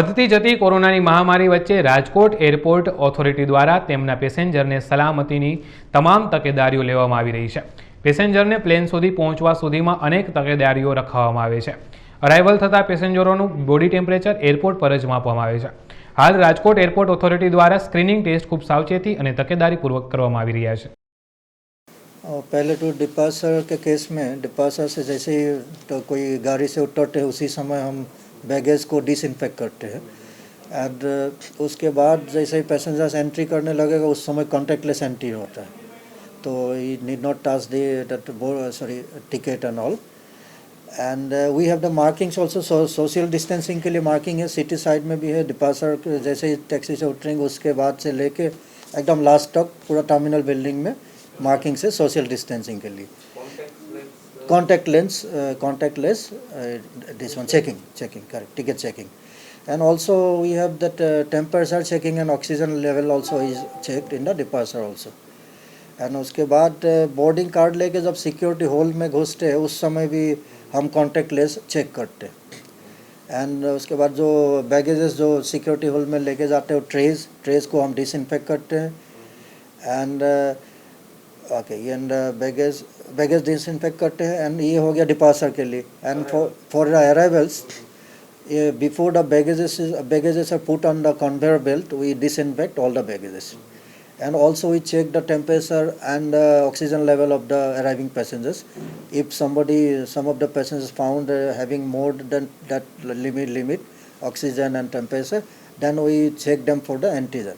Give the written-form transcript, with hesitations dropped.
વધતી જતી કોરોનાની મહામારી વચ્ચે રાજકોટ એરપોર્ટ ઓથોરિટી દ્વારા તેમના પેસેન્જરને સલામતીની તમામ તકેદારીઓ લેવામાં આવી રહી છે. પેસેન્જરને પ્લેન સુધી પહોંચવા સુધીમાં અનેક તકેદારીઓ રાખવામાં આવે છે. અરાઇવલ થતા પેસેન્જરોનું બોડી ટેમ્પરેચર એરપોર્ટ પર જ માપવામાં આવે છે. હાલ રાજકોટ એરપોર્ટ ઓથોરિટી દ્વારા સ્ક્રીનિંગ ટેસ્ટ ખૂબ સાવચેતી અને તકેદારીપૂર્વક કરવામાં આવી રહ્યા છે. पहले तो डिपार्चर के केस में डिपार्चर से जैसे ही तो कोई गाड़ी से उतरते हैं उसी समय हम बैगेज को डिसइंफेक्ट करते हैं एंड उसके बाद जैसे ही पैसेंजर्स एंट्री करने लगेगा उस समय कॉन्टेक्टलेस एंट्री होता है, तो he need not touch the ticket and all. And we have the markings also. Social distancing के लिए मार्किंग है, सिटी साइड में भी है. डिपार्चर जैसे ही टैक्सी से उतरेंगे उसके बाद से लेके एकदम लास्ट तक पूरा टर्मिनल बिल्डिंग में मार्किंग से सोशल डिस्टेंसिंग के लिए. contactless this one checking correct, ticket checking. And also we have that temperature checking and oxygen level also is checked in the departure also. And उसके बाद boarding card लेके जब security hall में घुसते हैं उस समय भी हम कॉन्टेक्टलेस चेक करते हैं. एंड उसके बाद जो बैगेजेस जो सिक्योरिटी हॉल में लेके जाते हैं ट्रेज को हम डिसइंफेक्ट करते हैं. एंड एंड बैगेज डिसइंफेक्ट करते हैं. एंड ये हो गया डिपार्चर के लिए. And for the arrivals before the baggages are put on the conveyor belt, we disinfect all the baggages. And also we check the temperature and oxygen level of the arriving passengers. If some of the passengers found having more than that limit oxygen and temperature, then we check them for the antigen.